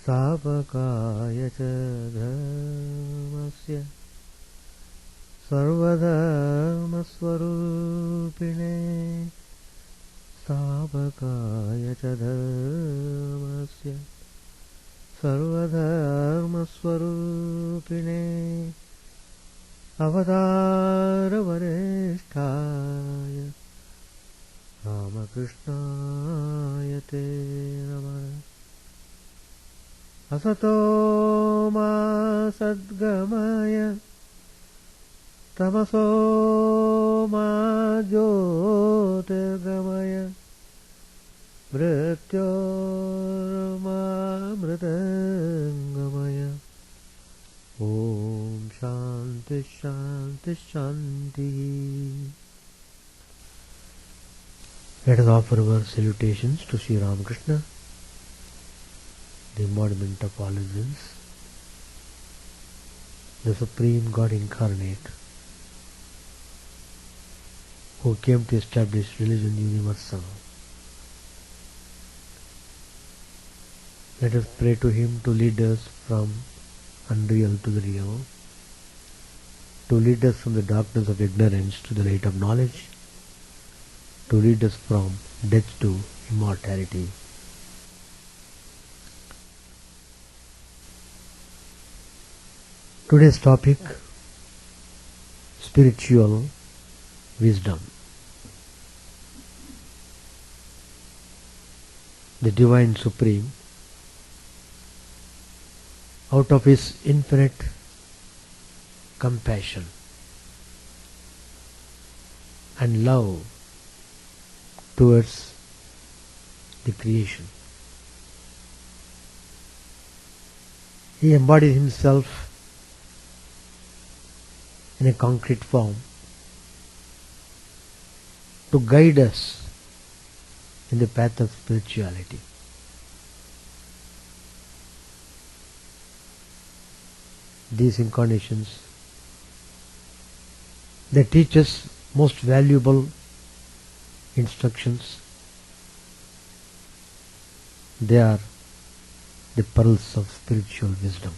स्थापकाय च धर्मस्य सर्वधर्मस्वरूपिणे स्थापकाय च धर्मस्य सर्वधर्मस्वरूपिणे अवतारवरिष्ठाय रामकृष्णाय ते नमः। असतो मा सद्गमय तमसो मा ज्योतिर्गमय मृत्योर्मामृतङ्गमय। ॐ शान्ति शान्ति शान्तिः। Let us offer our salutations to Sri Ramakrishna, the embodiment of all essence, the Supreme God incarnate, who came to establish religion universal. Let us pray to Him to lead us from unreal to the real, to lead us from the darkness of ignorance to the light of knowledge, to lead us from death to immortality. Today's topic: spiritual wisdom. The Divine Supreme, out of His infinite compassion and love towards the creation, He embodied Himself in a concrete form to guide us in the path of spirituality. These incarnations, they teach us most valuable instructions. They are the pearls of spiritual wisdom.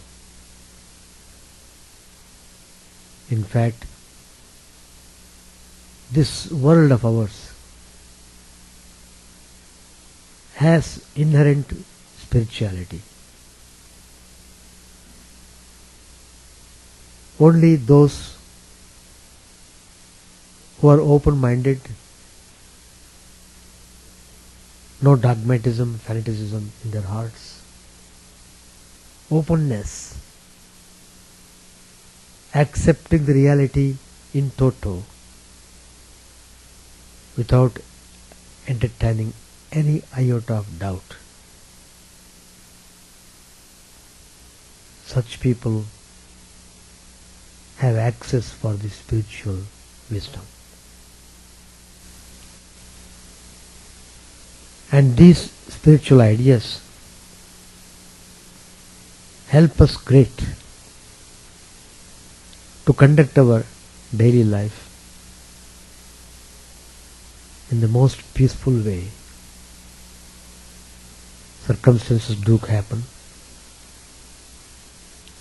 In fact, this world of ours has inherent spirituality. Only those who are open-minded, no dogmatism, fanaticism in their hearts, openness, accepting the reality in toto without entertaining any iota of doubt. Such people have access for the spiritual wisdom. And these spiritual ideas help us great to conduct our daily life in the most peaceful way. Circumstances do happen,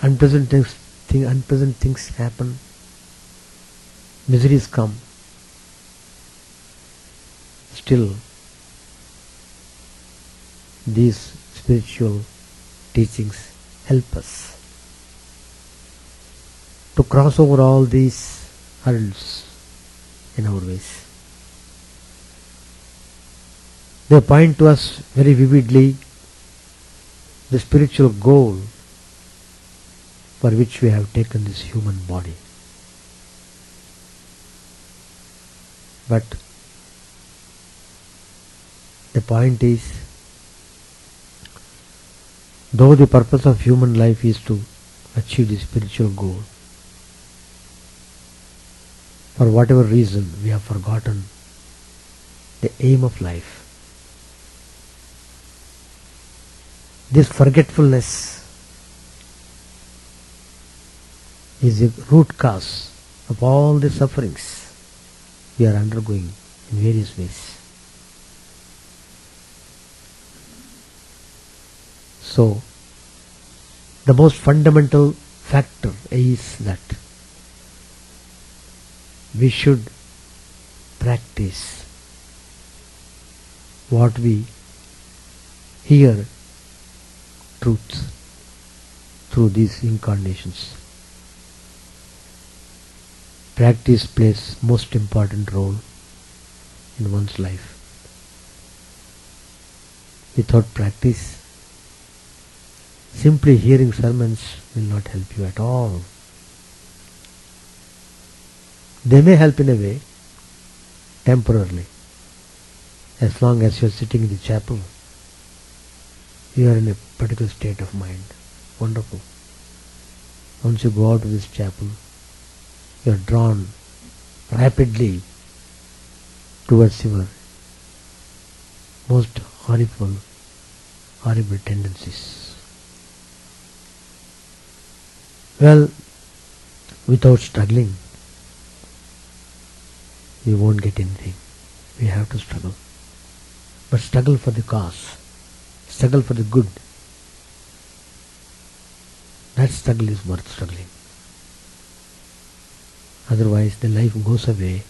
unpleasant things happen, miseries come. Still, these spiritual teachings help us to cross over all these hurdles in our ways. They point to us very vividly the spiritual goal for which we have taken this human body. But the point is, though the purpose of human life is to achieve the spiritual goal, for whatever reason we have forgotten the aim of life. This forgetfulness is the root cause of all the sufferings we are undergoing in various ways. So, The most fundamental factor is that we should practice what we hear truth through these incarnations. Practice plays most important role in one's life. Without practice, simply hearing sermons will not help you at all. They may help in a way, temporarily. As long as you are sitting in the chapel, you are in a particular state of mind. Wonderful. Once you go out of this chapel, you are drawn rapidly towards your most horrible tendencies. Well, without struggling, we won't get anything. We have to struggle. But struggle for the cause. Struggle for the good. That struggle is worth struggling. Otherwise the life goes away,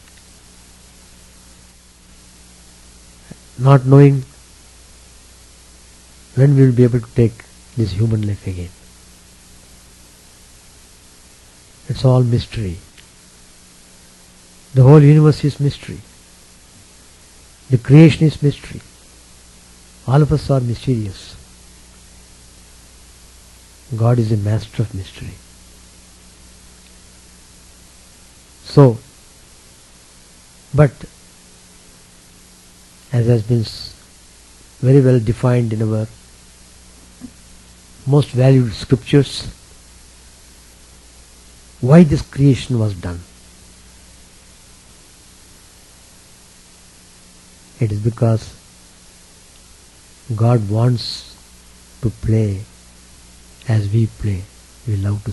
not knowing when we will be able to take this human life again. It's all mystery. The whole universe is mystery. The creation is mystery. All of us are mysterious. God is a master of mystery. So, but as has been very well defined in our most valued scriptures, why this creation was done? It is because God wants to play as we play. We love to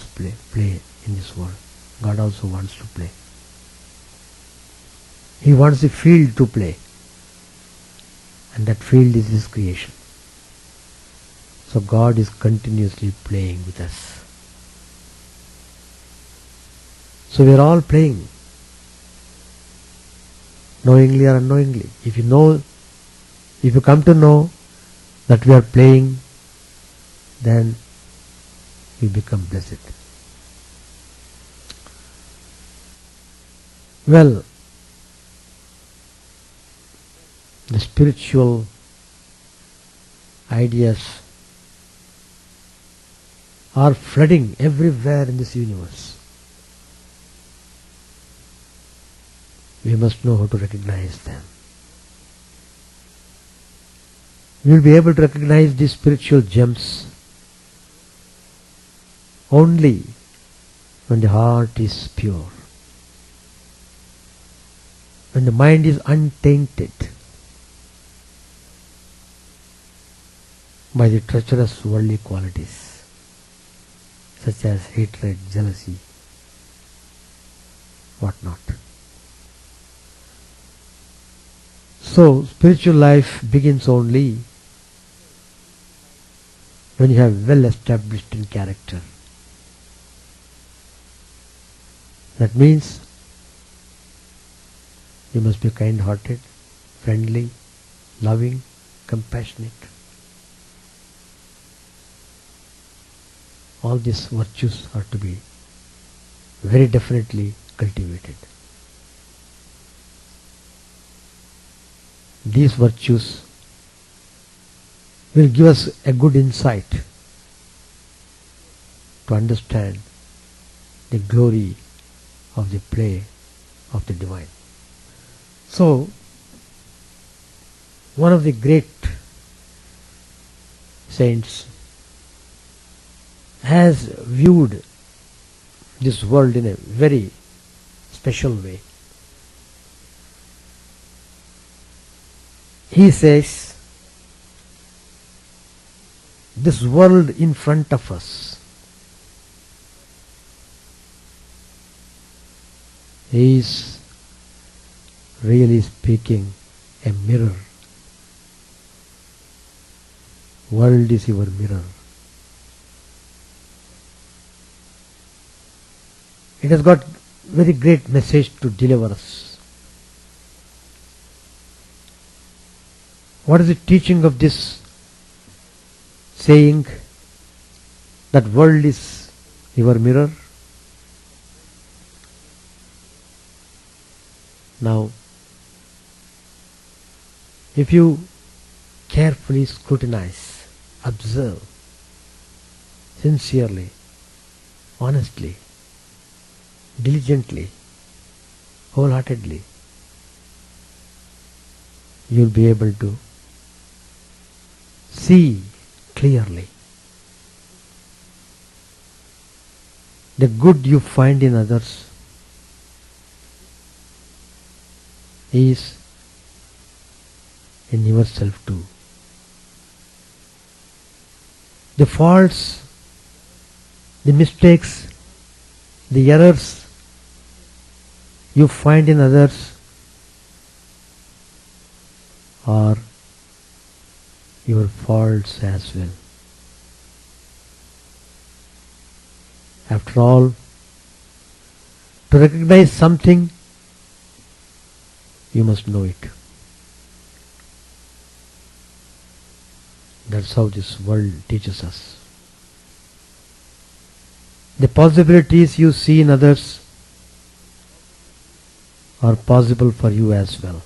play in this world. God also wants to play. He wants the field to play, and that field is His creation. So God is continuously playing with us. So we are all playing, knowingly or unknowingly. If you come to know that we are playing, then you become blessed. Well, the spiritual ideas are flooding everywhere in this universe. We must know how to recognize them. We will be able to recognize these spiritual gems only when the heart is pure, when the mind is untainted by the treacherous worldly qualities such as hatred, jealousy, whatnot. So spiritual life begins only when you have well established in character. That means you must be kind-hearted, friendly, loving, compassionate. All these virtues are to be very definitely cultivated. These virtues will give us a good insight to understand the glory of the play of the divine. So, one of the great saints has viewed this world in a very special way. He says, this world in front of us is, really speaking, a mirror. World is your mirror. It has got very great message to deliver us. What is the teaching of this saying that world is your mirror? Now, if you carefully scrutinize, observe, sincerely, honestly, diligently, wholeheartedly, you'll be able to see clearly the good you find in others is in yourself too. The faults, the mistakes, the errors you find in others are your faults as well. After all, to recognize something, you must know it. That's how this world teaches us. The possibilities you see in others are possible for you as well.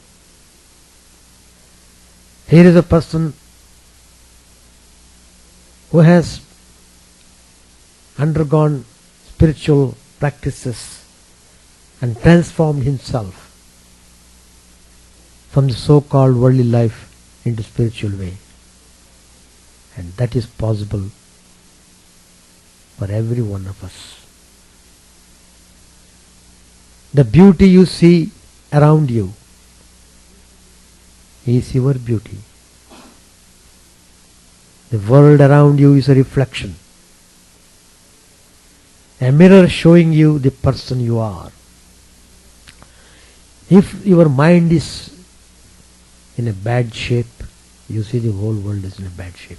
Here is a person who has undergone spiritual practices and transformed himself from the so-called worldly life into spiritual way. And that is possible for every one of us. The beauty you see around you is your beauty. The world around you is a reflection, a mirror showing you the person you are. If your mind is in a bad shape, you see the whole world is in a bad shape.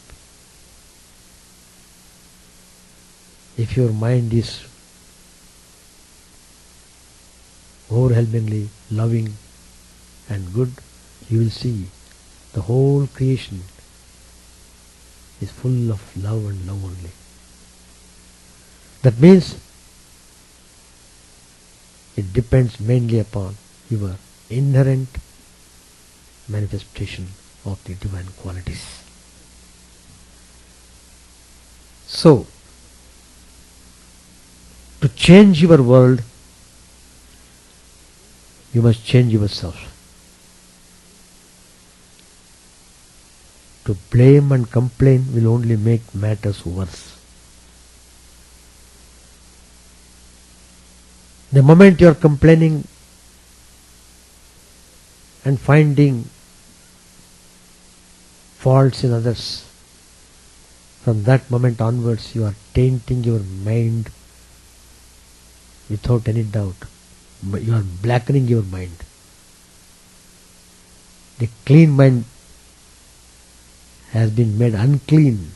If your mind is overwhelmingly loving and good, you will see the whole creation is full of love and love only. That means it depends mainly upon your inherent manifestation of the divine qualities. So, to change your world, you must change yourself. To blame and complain will only make matters worse. The moment you are complaining and finding faults in others, from that moment onwards you are tainting your mind without any doubt. You are blackening your mind. The clean mind has been made unclean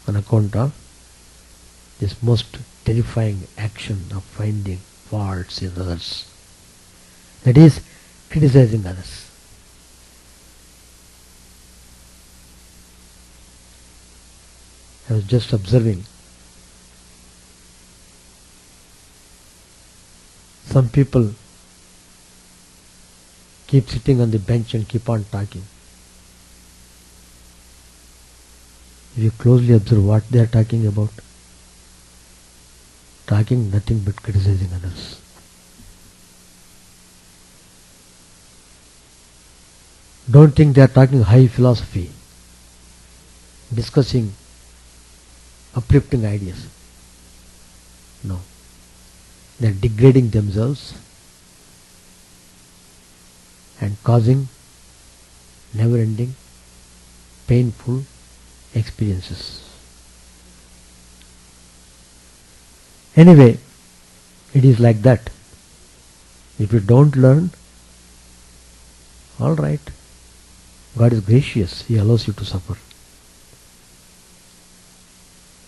on account of this most terrifying action of finding faults in others. That is, criticizing others. I was just observing some people keep sitting on the bench and keep on talking. If you closely observe what they are talking about, talking nothing but criticizing others. Don't think they are talking high philosophy, discussing uplifting ideas. No. They are degrading themselves and causing never-ending, painful experiences. Anyway, it is like that. If you don't learn, all right, God is gracious. He allows you to suffer.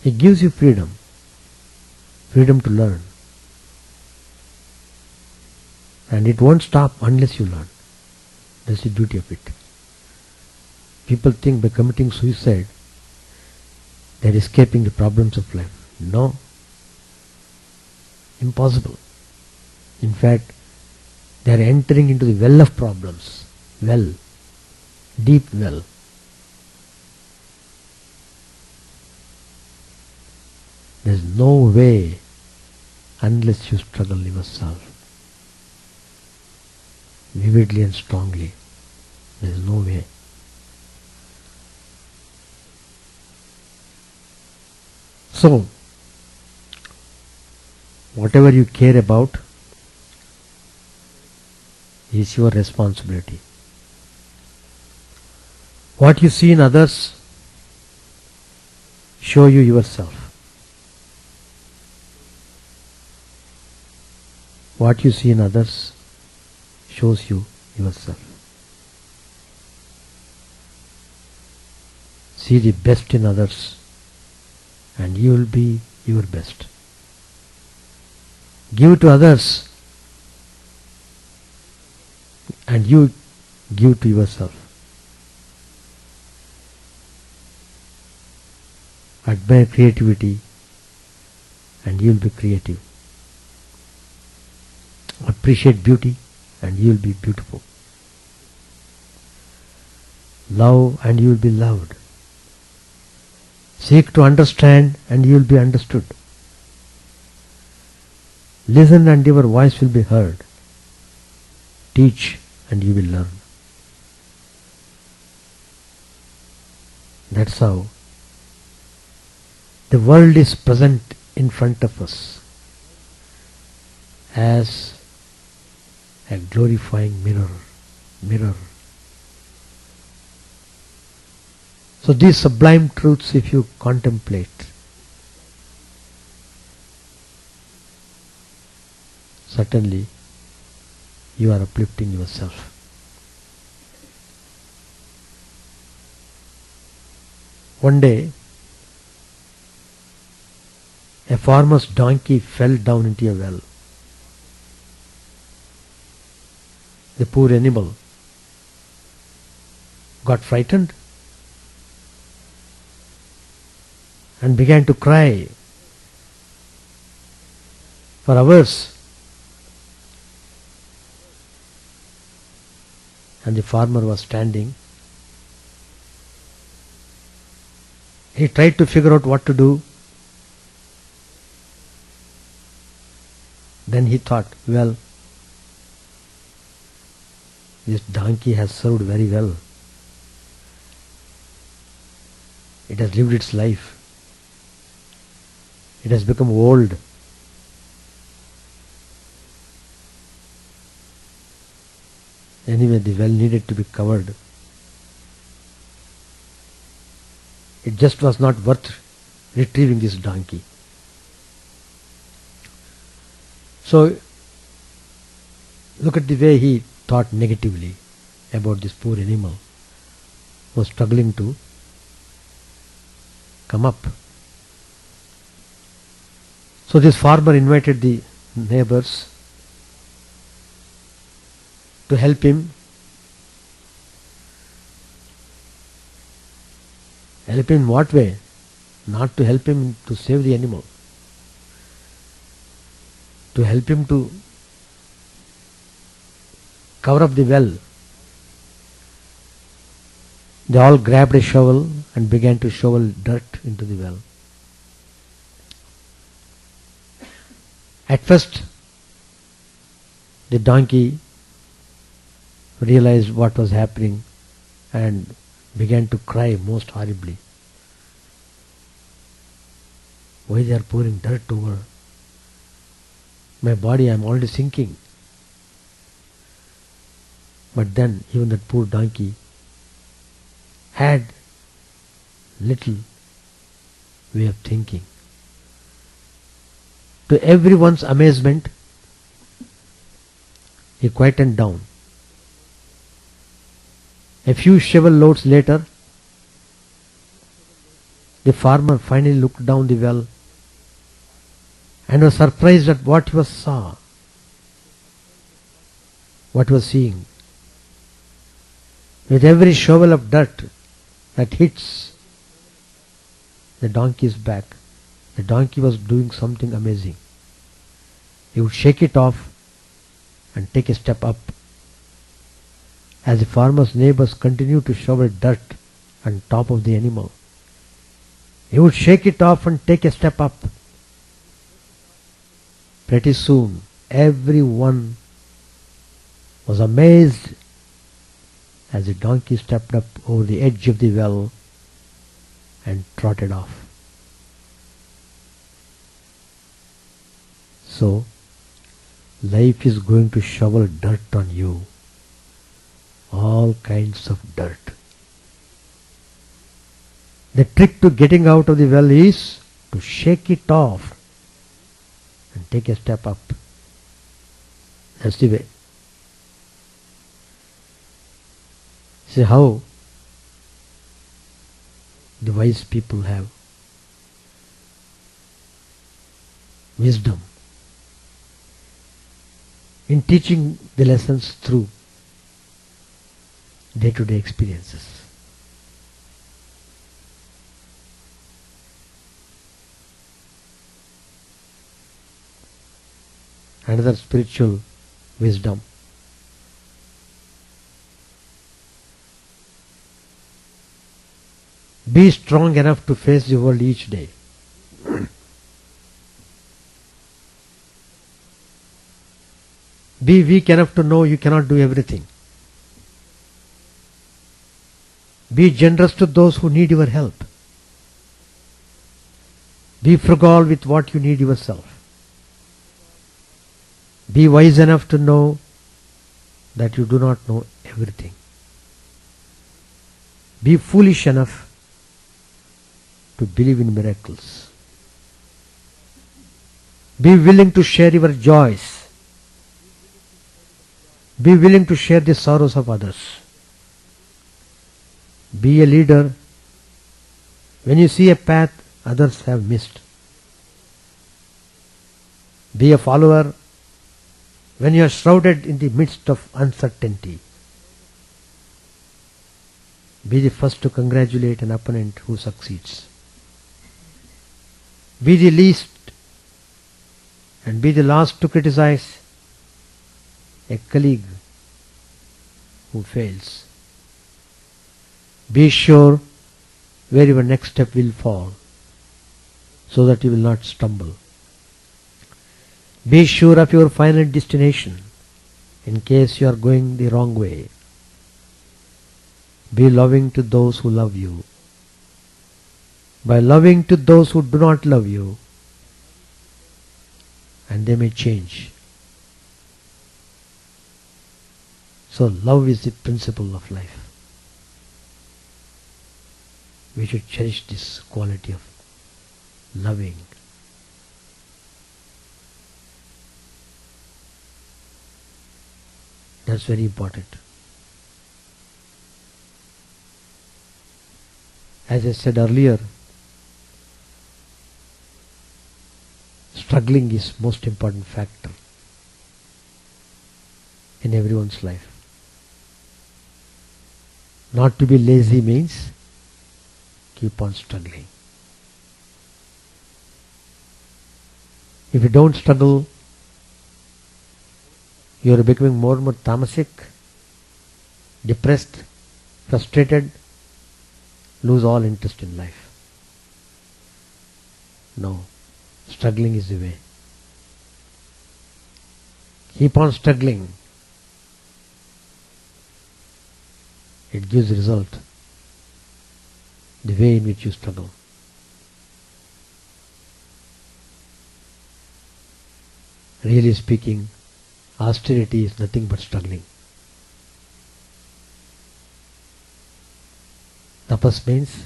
He gives you freedom to learn, And it won't stop unless you learn. That's the beauty of it. People think by committing suicide they are escaping the problems of life. No. Impossible. In fact, they are entering into the well of problems. Well. Deep well. There is no way unless you struggle yourself vividly and strongly. There is no way. So, whatever you care about is your responsibility. What you see in others, show you yourself. What you see in others shows you yourself. See the best in others and you will be your best. Give to others and you give to yourself. Admire creativity and you will be creative. Appreciate beauty and you will be beautiful. Love and you will be loved. Seek to understand and you will be understood. Listen and your voice will be heard. Teach and you will learn. That's how the world is present in front of us as a glorifying mirror. So these sublime truths, if you contemplate, certainly you are uplifting yourself. One day, a farmer's donkey fell down into a well. The poor animal got frightened and began to cry for hours. And the farmer was standing. He tried to figure out what to do. Then he thought, well, this donkey has served very well. It has lived its life. It has become old. Anyway, the well needed to be covered. It just was not worth retrieving this donkey. So, look at the way he thought negatively about this poor animal who was struggling to come up. So this farmer invited the neighbors to help him. Help him in what way? Not to help him to save the animal. To help him to cover up the well. They all grabbed a shovel and began to shovel dirt into the well. At first, the donkey realized what was happening and began to cry most horribly. Why they are pouring dirt over my body? I am already sinking. But then even that poor donkey had little way of thinking. To everyone's amazement, he quietened down. A few shovel loads later, the farmer finally looked down the well and was surprised at what he saw. what was seeing. With every shovel of dirt that hits the donkey's back, the donkey was doing something amazing. He would shake it off and take a step up. As the farmer's neighbors continued to shovel dirt on top of the animal, he would shake it off and take a step up. Pretty soon, everyone was amazed as the donkey stepped up over the edge of the well and trotted off. So, life is going to shovel dirt on you. All kinds of dirt. The trick to getting out of the well is to shake it off and take a step up. That's the way. See how the wise people have wisdom in teaching the lessons through day-to-day experiences. Another spiritual wisdom. Be strong enough to face the world each day. Be weak enough to know you cannot do everything. Be generous to those who need your help. Be frugal with what you need yourself. Be wise enough to know that you do not know everything. Be foolish enough to believe in miracles. Be willing to share your joys. Be willing to share the sorrows of others. Be a leader when you see a path others have missed. Be a follower when you are shrouded in the midst of uncertainty. Be the first to congratulate an opponent who succeeds. Be the least and be the last to criticize a colleague who fails. Be sure where your next step will fall so that you will not stumble. Be sure of your final destination in case you are going the wrong way. Be loving to those who love you. By loving to those who do not love you, and they may change. So love is the principle of life. We should cherish this quality of loving. That's very important. As I said earlier, struggling is most important factor in everyone's life. Not to be lazy means keep on struggling. If you don't struggle, you are becoming more and more tamasic, depressed, frustrated, lose all interest in life. No, struggling is the way. Keep on struggling. It gives result. The way in which you struggle. Really speaking, austerity is nothing but struggling. Tapas means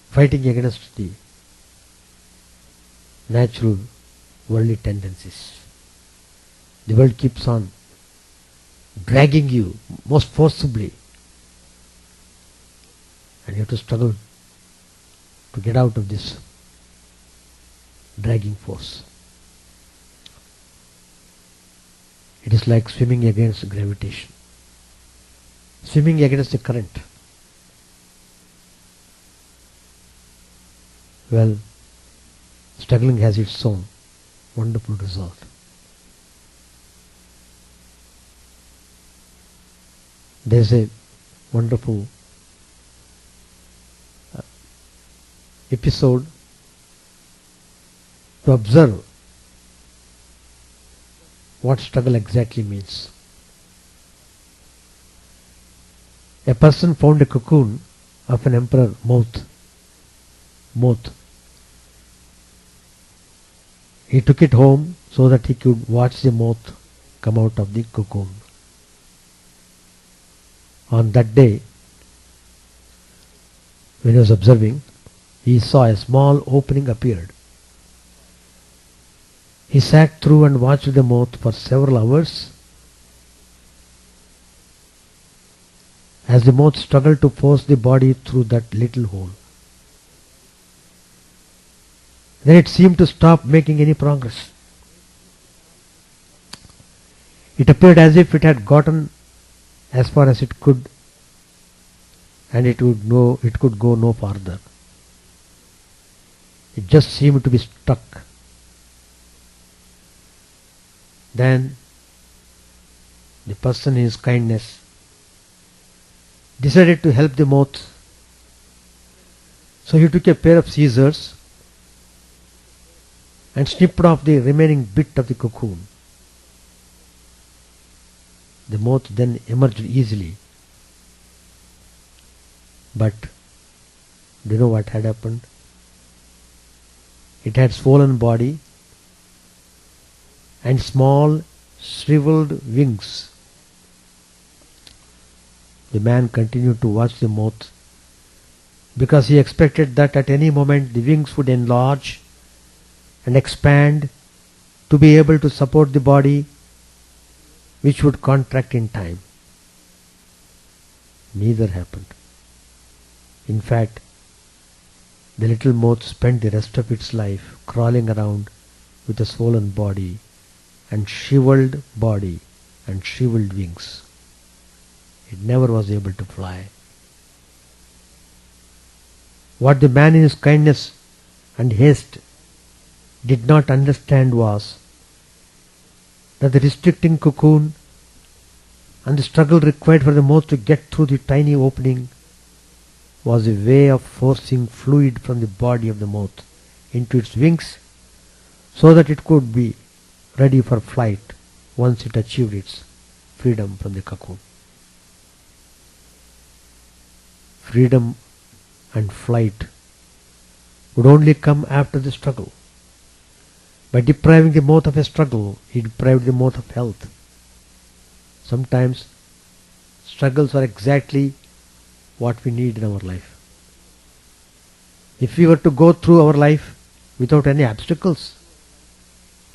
fighting against the natural worldly tendencies. The world keeps on dragging you most forcibly, and you have to struggle to get out of this dragging force. It is like swimming against gravitation, swimming against the current. Well, struggling has its own wonderful result. There is a wonderful episode to observe what struggle exactly means. A person found a cocoon of an emperor moth. He took it home so that he could watch the moth come out of the cocoon. On that day, when he was observing, he saw a small opening appeared. He sat through and watched the moth for several hours. As the moth struggled to force the body through that little hole. Then it seemed to stop making any progress. It appeared as if it had gotten as far as it could, and it could go no farther. It just seemed to be stuck. Then the person in his kindness decided to help the moth. So he took a pair of scissors and snipped off the remaining bit of the cocoon. The moth then emerged easily. But do you know what had happened? It had swollen body and small shriveled wings. The man continued to watch the moth because he expected that at any moment the wings would enlarge and expand to be able to support the body, which would contract in time. Neither happened. In fact, the little moth spent the rest of its life crawling around with a swollen body and shriveled wings. It never was able to fly. What the man in his kindness and haste did not understand was that the restricting cocoon and the struggle required for the moth to get through the tiny opening was a way of forcing fluid from the body of the moth into its wings so that it could be ready for flight once it achieved its freedom from the cocoon. Freedom and flight would only come after the struggle. By depriving the moth of a struggle, he deprived the moth of health. Sometimes struggles are exactly what we need in our life. If we were to go through our life without any obstacles,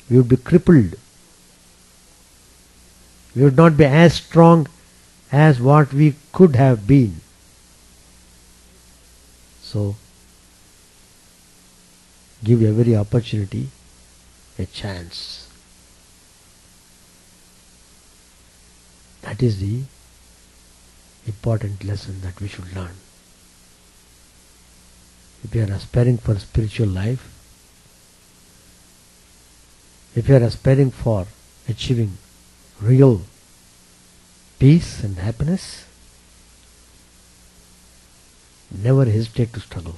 we would be crippled. We would not be as strong as what we could have been. So, give every opportunity a chance. That is the important lesson that we should learn. If you are aspiring for spiritual life, if you are aspiring for achieving real peace and happiness, never hesitate to struggle.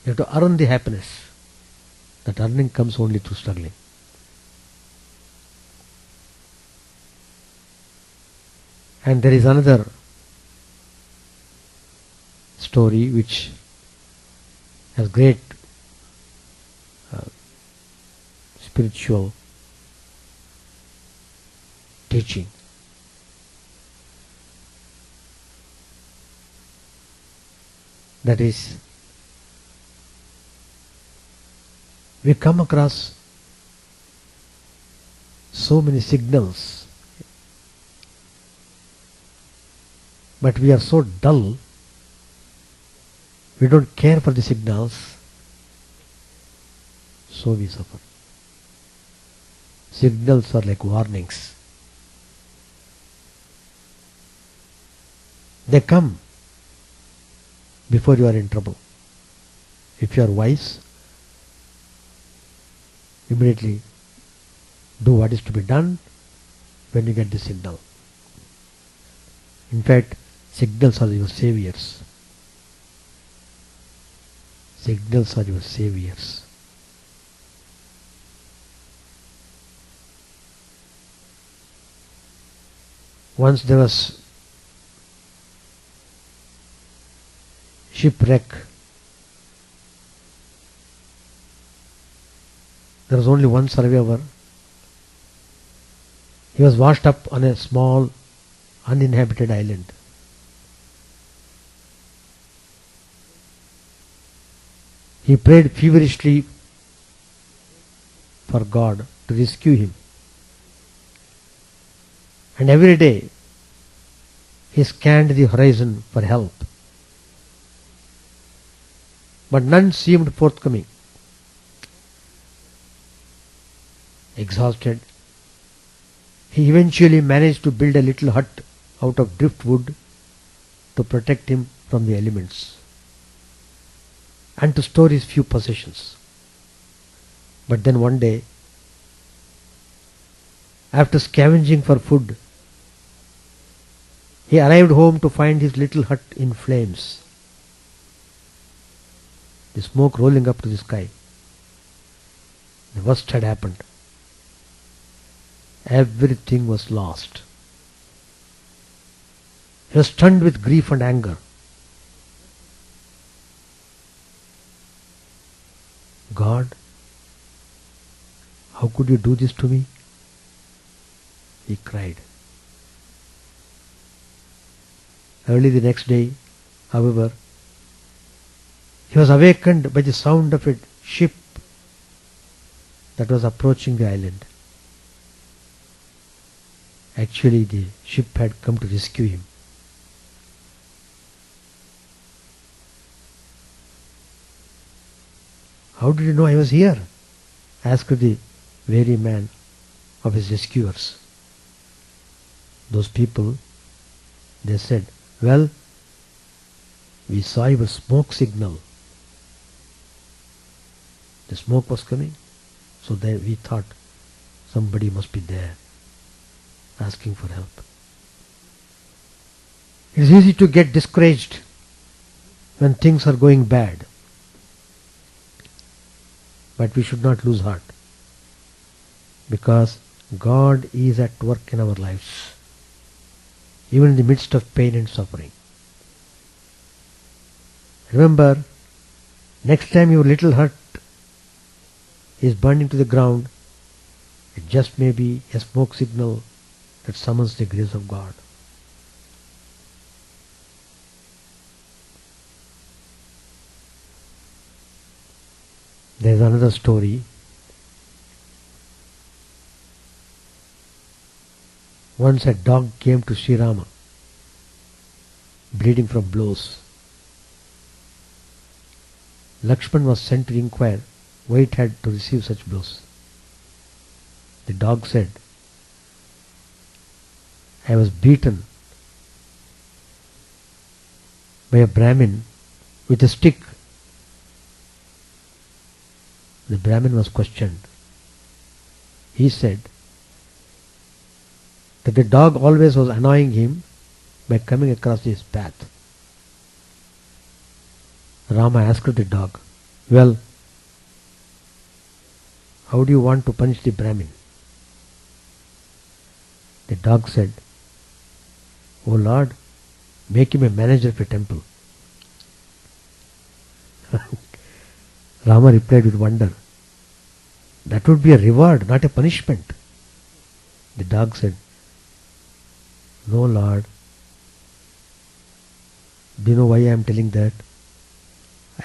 You have to earn the happiness. That earning comes only through struggling. And there is another story which has great spiritual teaching. That is, we come across so many signals, but we are so dull, we don't care for the signals, so we suffer. Signals are like warnings. They come before you are in trouble. If you are wise, immediately do what is to be done when you get the signal. In fact, signals are your saviors. Signals are your saviors. Once there was shipwreck. There was only one survivor. He was washed up on a small uninhabited island. He prayed feverishly for God to rescue him. And every day he scanned the horizon for help. But none seemed forthcoming. Exhausted, he eventually managed to build a little hut out of driftwood to protect him from the elements and to store his few possessions. But then one day, after scavenging for food, he arrived home to find his little hut in flames, the smoke rolling up to the sky. The worst had happened. Everything was lost. He was stunned with grief and anger. God, how could you do this to me? He cried. Early the next day, however, he was awakened by the sound of a ship that was approaching the island. Actually, the ship had come to rescue him. How did you know I was here? Asked the weary man of his rescuers. Those people, they said, well, we saw your smoke signal. The smoke was coming, so then we thought somebody must be there asking for help. It is easy to get discouraged when things are going bad. But we should not lose heart, because God is at work in our lives, even in the midst of pain and suffering. Remember, next time your little hut is burning to the ground, it just may be a smoke signal that summons the grace of God. There is another story. Once a dog came to Sri Rama, bleeding from blows. Lakshman was sent to inquire why it had to receive such blows. The dog said, I was beaten by a Brahmin with a stick. The Brahmin was questioned. He said that the dog always was annoying him by coming across his path. Rama asked the dog, well, how do you want to punish the Brahmin? The dog said, O Lord, make him a manager of a temple. Rama replied with wonder, that would be a reward, not a punishment. The dog said, no, Lord. Do you know why I am telling that?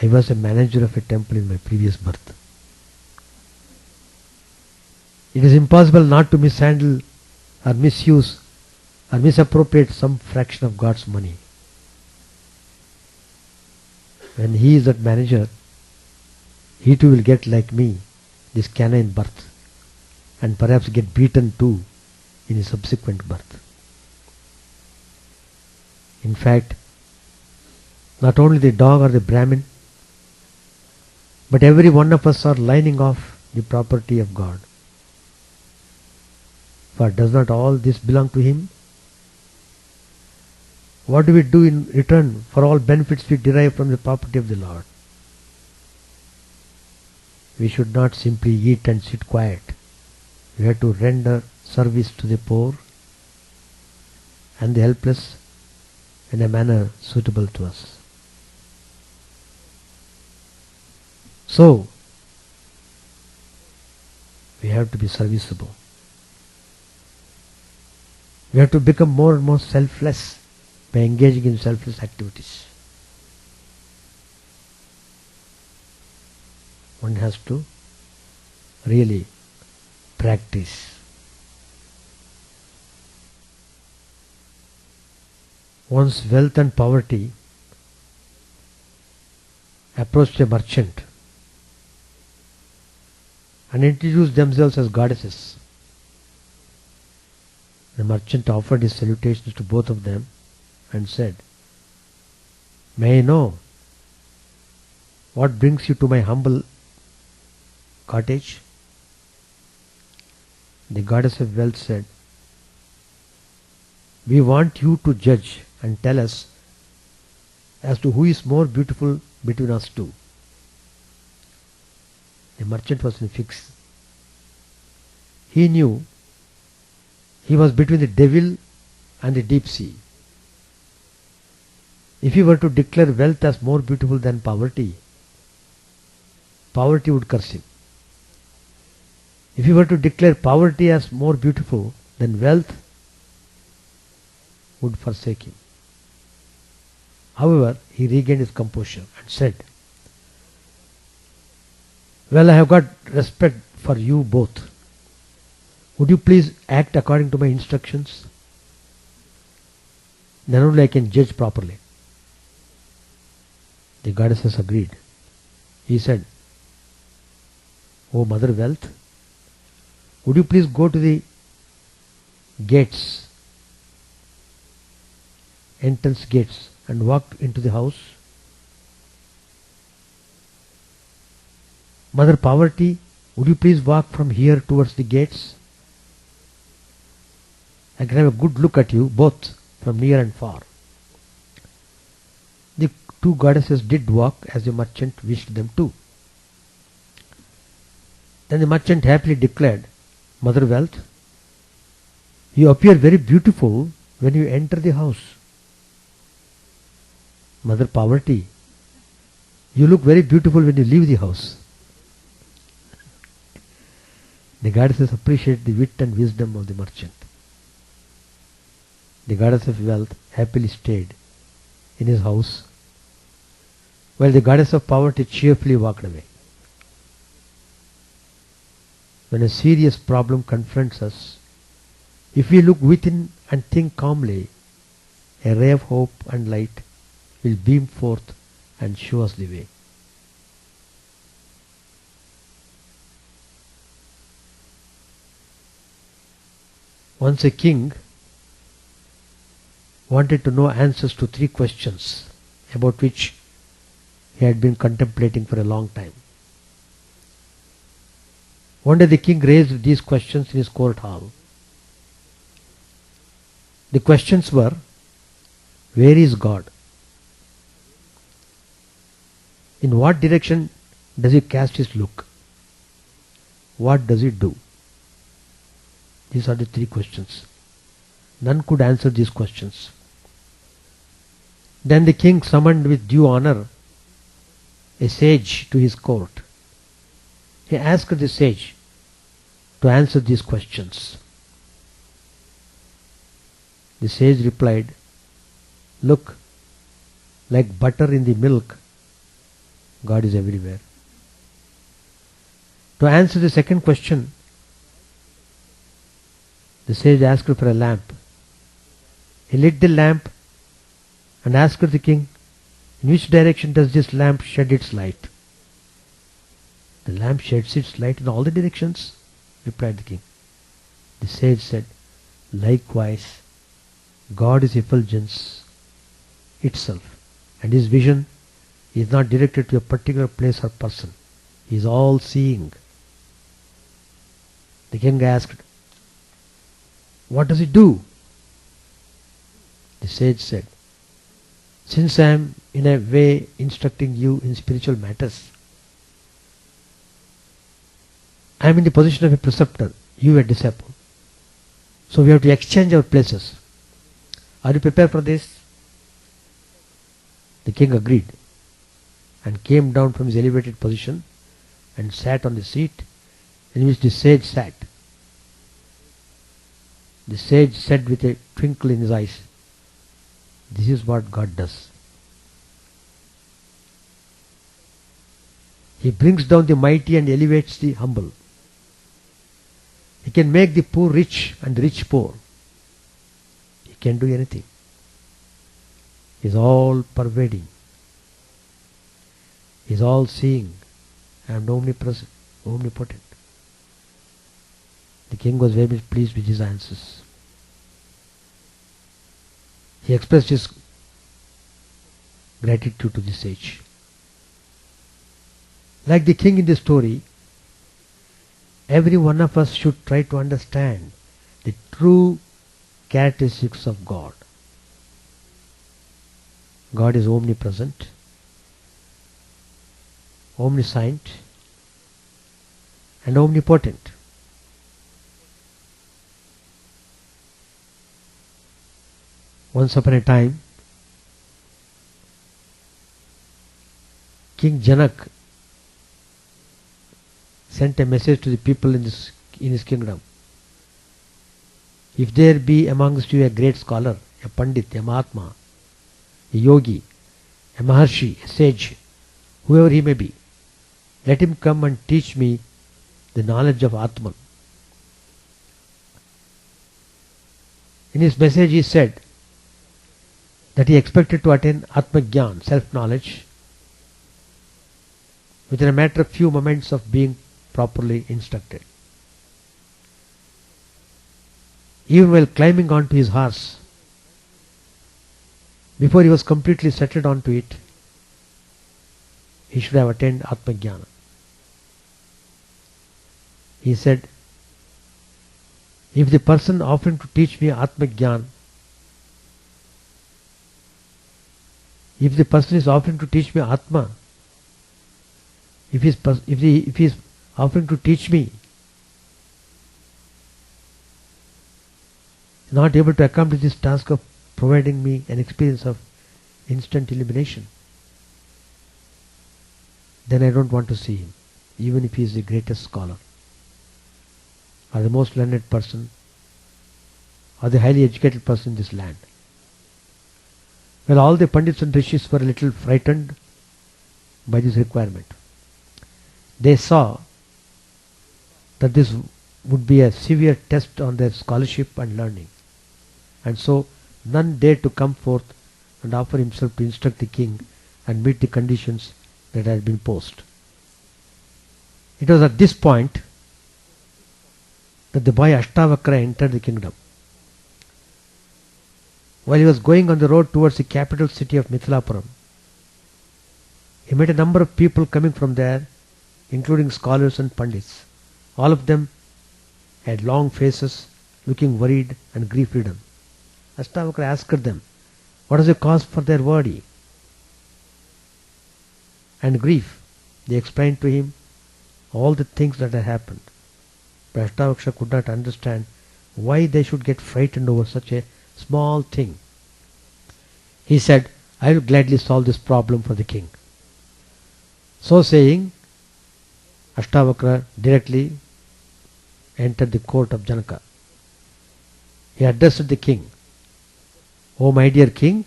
I was a manager of a temple in my previous birth. It is impossible not to mishandle or misuse or misappropriate some fraction of God's money. When He is that manager, He too will get, like me, this canine birth and perhaps get beaten too in his subsequent birth. In fact, not only the dog or the Brahmin, but every one of us are lining off the property of God. For does not all this belong to Him? What do we do in return for all benefits we derive from the property of the Lord? We should not simply eat and sit quiet. We have to render service to the poor and the helpless in a manner suitable to us. So, we have to be serviceable. We have to become more and more selfless by engaging in selfless activities. One has to really practice. Once wealth and poverty approached a merchant and introduced themselves as goddesses. The merchant offered his salutations to both of them and said, "May I know what brings you to my humble cottage?" The goddess of wealth said, "We want you to judge and tell us as to who is more beautiful between us two." The merchant was in a fix. He knew he was between the devil and the deep sea. If he were to declare wealth as more beautiful than poverty, poverty would curse him. If he were to declare poverty as more beautiful, then wealth would forsake him. However, he regained his composure and said, "Well, I have got respect for you both. Would you please act according to my instructions? Then only I can judge properly." The goddesses agreed. He said, "O Mother Wealth, would you please go to the gates, entrance gates, and walk into the house? Mother Poverty, would you please walk from here towards the gates? I can have a good look at you both from near and far." The two goddesses did walk as the merchant wished them to. Then the merchant happily declared, "Mother Wealth, you appear very beautiful when you enter the house. Mother Poverty, you look very beautiful when you leave the house." The goddesses appreciate the wit and wisdom of the merchant. The goddess of wealth happily stayed in his house, while the goddess of poverty cheerfully walked away. When a serious problem confronts us, if we look within and think calmly, a ray of hope and light will beam forth and show us the way. Once a king wanted to know answers to 3 questions about which he had been contemplating for a long time. One day the king raised these questions in his court hall. The questions were, where is God? In what direction does he cast his look? What does he do? These are the 3 questions. None could answer these questions. Then the king summoned with due honor a sage to his court. He asked the sage to answer these questions. The sage replied, "Look, like butter in the milk, God is everywhere." To answer the second question, the sage asked for a lamp. He lit the lamp and asked the king, "In which direction does this lamp shed its light?" The lamp sheds its light in all the directions, replied the king. The sage said, likewise, God is effulgence itself, and his vision is not directed to a particular place or person. He is all-seeing. The king asked, what does it do? The sage said, since I am in a way instructing you in spiritual matters, I am in the position of a preceptor, you a disciple. So we have to exchange our places. Are you prepared for this? The king agreed and came down from his elevated position and sat on the seat in which the sage sat. The sage said with a twinkle in his eyes, this is what God does. He brings down the mighty and elevates the humble. He can make the poor rich and the rich poor. He can do anything. He is all pervading. He is all seeing and omnipresent, omnipotent. The king was very much pleased with his answers. He expressed his gratitude to the sage. Like the king in the story, every one of us should try to understand the true characteristics of God. God is omnipresent, omniscient, and omnipotent. Once upon a time, King Janak sent a message to the people in his kingdom. If there be amongst you a great scholar, a pandit, a mahatma, a yogi, a maharshi, a sage, whoever he may be, let him come and teach me the knowledge of Atman. In his message he said that he expected to attain Atmajnan, self-knowledge, within a matter of few moments of being properly instructed. Even while climbing onto his horse, before he was completely settled onto it, he should have attained Atmajnana. He said, if the person offering to teach me Atmajnana, if the person is offering to teach me Atma, if he is offering to teach me, not able to accomplish this task of providing me an experience of instant illumination, then I don't want to see him, even if he is the greatest scholar, or the most learned person, or the highly educated person in this land. Well, all the Pandits and Rishis were a little frightened by this requirement. They saw that this would be a severe test on their scholarship and learning, and so none dared to come forth and offer himself to instruct the king and meet the conditions that had been posed. It was at this point that the boy Ashtavakra entered the kingdom. While he was going on the road towards the capital city of Mithilapuram, he met a number of people coming from there, including scholars and pandits. All of them had long faces, looking worried and grief-ridden. Ashtavakra asked them, what is the cause for their worry and grief? They explained to him all the things that had happened. But Ashtavakra could not understand why they should get frightened over such a small thing. He said, I will gladly solve this problem for the king. So saying, Ashtavakra directly entered the court of Janaka. He addressed the king, O my dear king,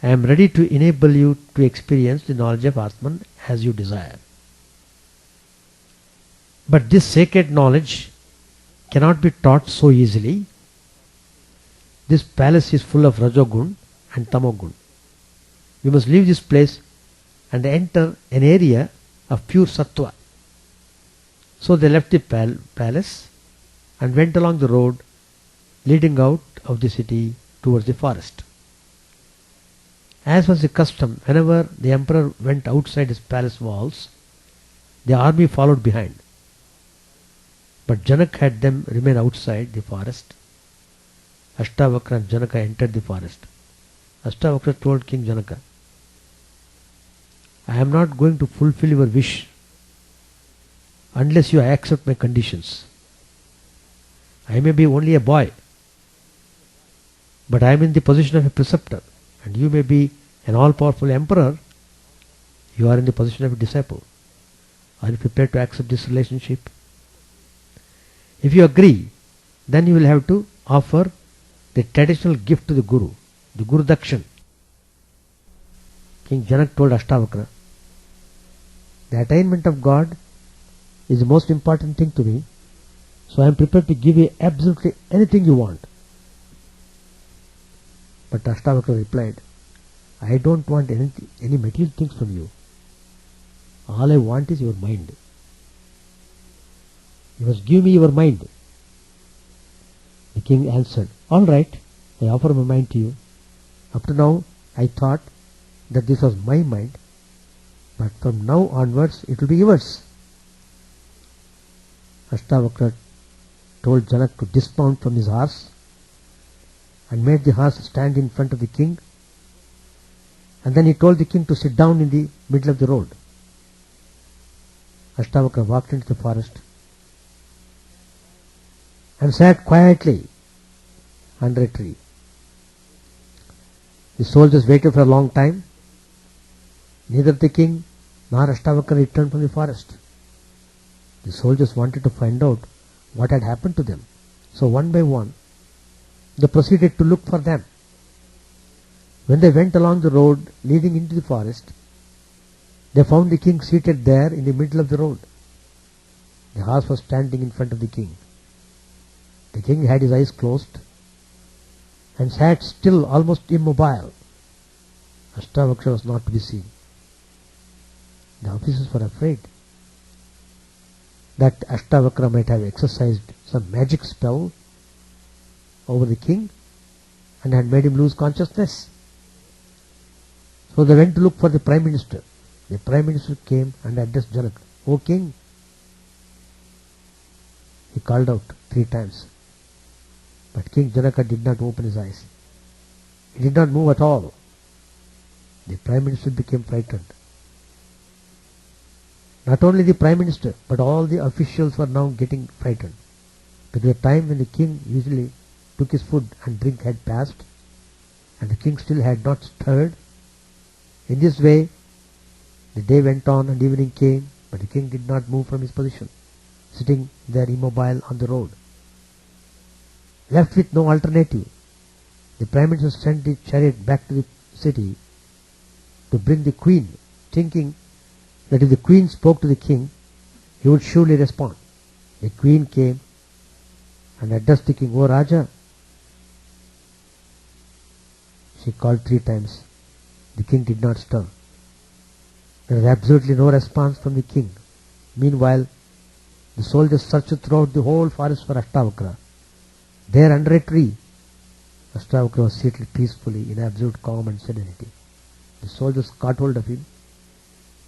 I am ready to enable you to experience the knowledge of Atman as you desire. But this sacred knowledge cannot be taught so easily. This palace is full of Rajogun and Tamogun. You must leave this place and enter an area of pure sattva. So they left the palace and went along the road leading out of the city towards the forest. As was the custom, whenever the emperor went outside his palace walls, the army followed behind. But Janak had them remain outside the forest. Ashtavakra and Janaka entered the forest. Ashtavakra told King Janaka, I am not going to fulfill your wish unless you accept my conditions. I may be only a boy, but I am in the position of a preceptor, and you may be an all-powerful emperor. You are in the position of a disciple. Are you prepared to accept this relationship? If you agree, then you will have to offer the traditional gift to the Guru Dakshin. King Janak told Ashtavakra, the attainment of God is the most important thing to me, so I am prepared to give you absolutely anything you want. But Ashtavakra replied, I don't want any material things from you. All I want is your mind. You must give me your mind. The king answered, all right, I offer my mind to you. Up to now, I thought that this was my mind, but from now onwards, it will be yours. Ashtavakra told Janak to dismount from his horse and made the horse stand in front of the king. And then he told the king to sit down in the middle of the road. Ashtavakra walked into the forest and sat quietly under a tree. The soldiers waited for a long time. Neither the king nor Ashtavakra returned from the forest. The soldiers wanted to find out what had happened to them. So one by one, they proceeded to look for them. When they went along the road leading into the forest, they found the king seated there in the middle of the road. The horse was standing in front of the king. The king had his eyes closed and sat still, almost immobile. Ashtavakra was not to be seen. The officers were afraid that Ashtavakra might have exercised some magic spell over the king and had made him lose consciousness. So they went to look for the Prime Minister. The Prime Minister came and addressed Janak. O king! He called out 3 times. But King Janaka did not open his eyes. He did not move at all. The Prime Minister became frightened. Not only the Prime Minister, but all the officials were now getting frightened. Because the time when the king usually took his food and drink had passed, and the king still had not stirred. In this way, the day went on and evening came, but the king did not move from his position, sitting there immobile on the road. Left with no alternative, the Prime Minister sent the chariot back to the city to bring the queen, thinking that if the queen spoke to the king, he would surely respond. The queen came and addressed the king, O Raja. She called 3 times. The king did not stir. There was absolutely no response from the king. Meanwhile, the soldiers searched throughout the whole forest for Ashtavakra. There under a tree, Ashtavakra was seated peacefully in absolute calm and serenity. The soldiers caught hold of him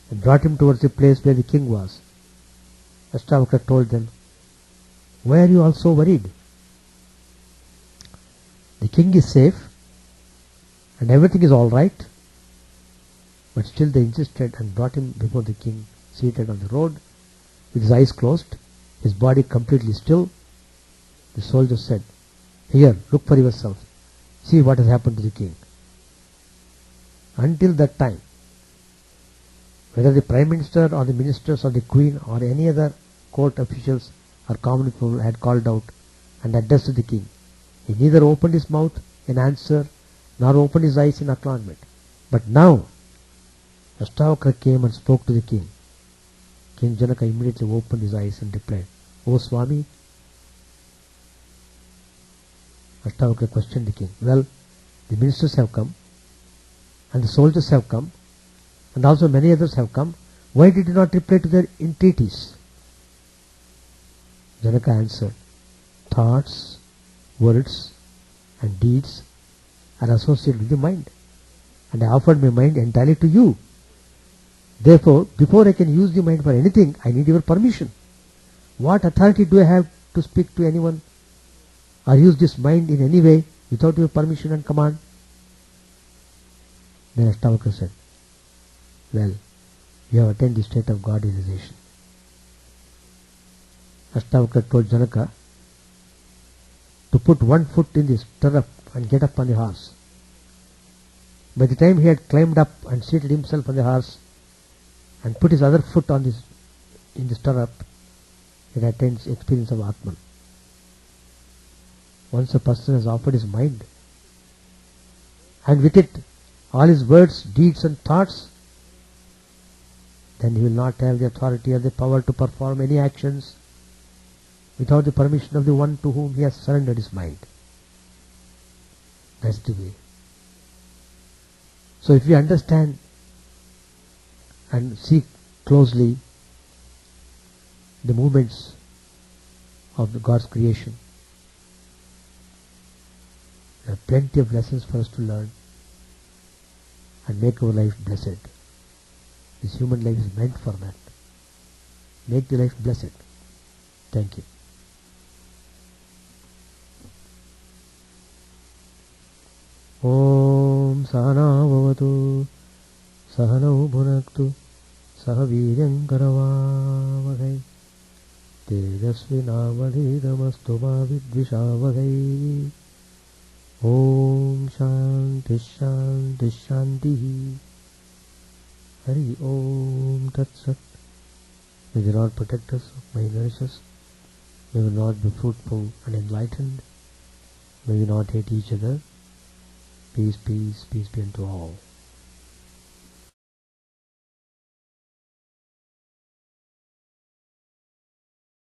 and brought him towards the place where the king was. Ashtavakra told them, why are you all so worried? The king is safe and everything is all right. But still they insisted and brought him before the king, seated on the road, with his eyes closed, his body completely still. The soldier said, here, look for yourself. See what has happened to the king. Until that time, whether the Prime Minister or the ministers or the queen or any other court officials or common people had called out and addressed the king, he neither opened his mouth in answer nor opened his eyes in acknowledgement. But now, Ashtavakra came and spoke to the king. King Janaka immediately opened his eyes and replied, O Swami. Ashtavakra questioned the king. Well, the ministers have come, and the soldiers have come, and also many others have come. Why did you not reply to their entreaties? Janaka answered, thoughts, words and deeds are associated with the mind, and I offered my mind entirely to you. Therefore, before I can use the mind for anything, I need your permission. What authority do I have to speak to anyone or use this mind in any way without your permission and command? Then Ashtavakra said, well, you have attained the state of God realization. Ashtavakra told Janaka to put one foot in the stirrup and get up on the horse. By the time he had climbed up and seated himself on the horse and put his other foot in the stirrup, he had attained the experience of Atman. Once a person has offered his mind, and with it all his words, deeds and thoughts, then he will not have the authority or the power to perform any actions without the permission of the one to whom he has surrendered his mind. That's the way. So if we understand and see closely the movements of the God's creation, there are plenty of lessons for us to learn and make our life blessed. This human life is meant for that. Make the life blessed. Thank you. Om Sahana Bhavatu Sahana Bhunaktu Sahaviryam Karavavagai Tejasvinavadhidamastu ma vidvishavai. Om Shanti Shanti Shanti. Hari Om Tat Sat. May the Lord protect us, may He nourish us. May we not be fruitful and enlightened. May we not hate each other. Peace, peace, peace be unto all.